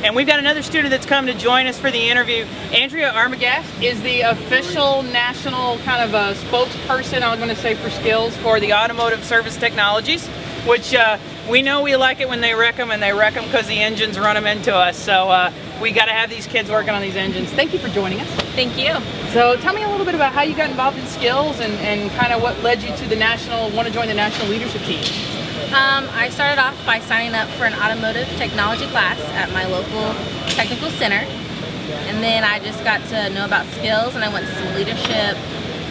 And we've got another student that's come to join us for the interview. Andrea Armagast is the official national kind of spokesperson, I'm going to say, for skills for the Automotive Service Technologies, which we know we like it when they wreck them, and they wreck them because the engines run them into us. So we got to have these kids working on these engines. Thank you for joining us. Thank you. So tell me a little bit about how you got involved in skills and kind of what led you to the want to join the national leadership team. I started off by signing up for an automotive technology class at my local technical center, and then I just got to know about skills, and I went to some leadership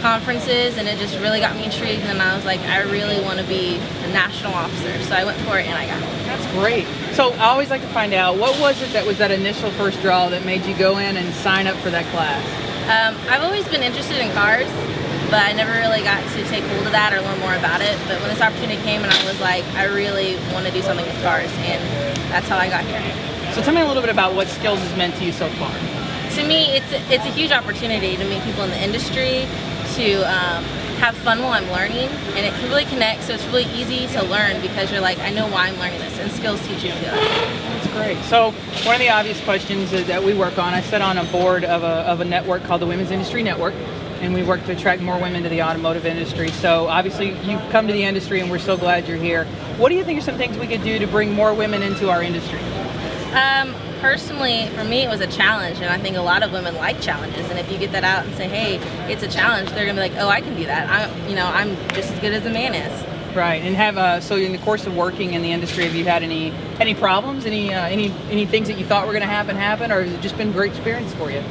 conferences, and it just really got me intrigued, and I was like, I really want to be a national officer, so I went for it and I got it. That's great. So I always like to find out, what was it that was that initial first draw that made you go in and sign up for that class? I've always been interested in cars, but I never really got to take hold of that or learn more about it. But when this opportunity came, and I was like, I really want to do something with cars, and that's how I got here. So tell me a little bit about what skills has meant to you so far. To me, it's a huge opportunity to meet people in the industry, to have fun while I'm learning, and it can really connect, so it's really easy to learn because you're like, I know why I'm learning this, and skills teach you to do that. That's great. So one of the obvious questions that we work on, I sit on a board of a network called the Women's Industry Network, and we work to attract more women to the automotive industry. So obviously you've come to the industry, and we're so glad you're here. What do you think are some things we could do to bring more women into our industry? Personally, for me, it was a challenge, and I think a lot of women like challenges. And if you get that out and say, "Hey, it's a challenge," they're gonna be like, "Oh, I can do that. I'm just as good as a man is." Right. And so in the course of working in the industry, have you had any problems, any things that you thought were going to happen, or has it just been a great experience for you?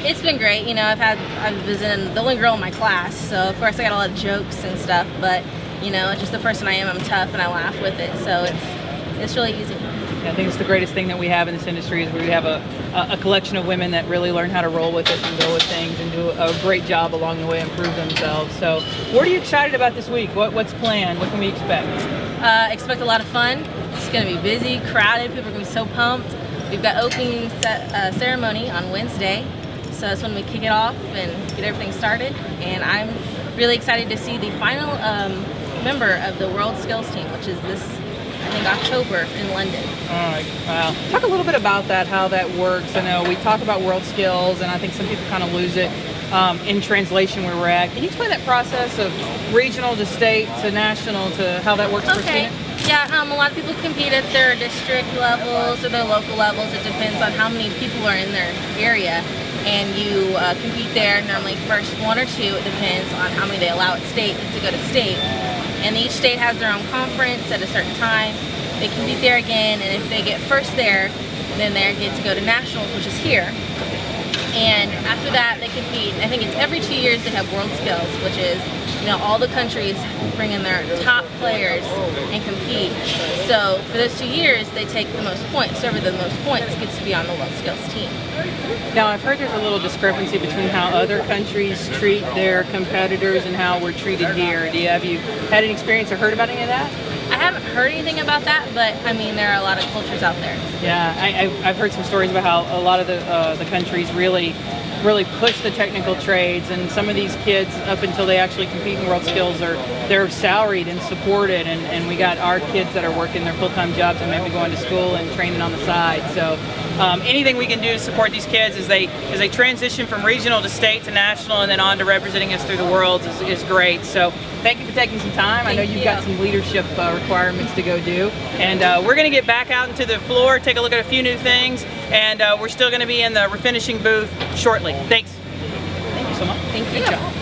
It's been great. I was the only girl in my class, so of course I got a lot of jokes and stuff. But it's just the person I am. I'm tough and I laugh with it, so it's really easy. I think it's the greatest thing that we have in this industry is we have a collection of women that really learn how to roll with it and go with things and do a great job along the way and prove themselves. So what are you excited about this week? What's planned? What can we expect? Expect a lot of fun. It's going to be busy, crowded. People are going to be so pumped. We've got opening ceremony on Wednesday, so that's when we kick it off and get everything started. And I'm really excited to see the final member of the World Skills Team, which is this, I think, October in London. All right. Wow. Talk a little bit about that, how that works. I know we talk about world skills, and I think some people kind of lose it in translation where we're at. Can you explain that process of regional to state to national to how that works for a student? Yeah, a lot of people compete at their district levels or their local levels. It depends on how many people are in their area. And you compete there, normally first one or two. It depends on how many they allow at state to go to state. And each state has their own conference at a certain time. They compete there again, and if they get first there, then they get to go to nationals, which is here. And after that, they compete. I think it's every 2 years they have World Skills, which is all the countries bring in their top players and compete. So for those 2 years, they take the most points. Whoever the most points gets to be on the World Skills team. Now, I've heard there's a little discrepancy between how other countries treat their competitors and how we're treated here. Have you had any experience or heard about any of that? I haven't heard anything about that, but I mean, there are a lot of cultures out there. Yeah, I've heard some stories about how a lot of the countries really push the technical trades, and some of these kids, up until they actually compete in World Skills, they're salaried and supported, and we got our kids that are working their full-time jobs and maybe going to school and training on the side. So anything we can do to support these kids as they transition from regional to state to national and then on to representing us through the world is great. So thank you for taking some time. I know you've got some leadership requirements to go do, and we're going to get back out into the floor, take a look at a few new things, and we're still going to be in the refinishing booth shortly. Thanks. Thank you so much. Thank you. Good job.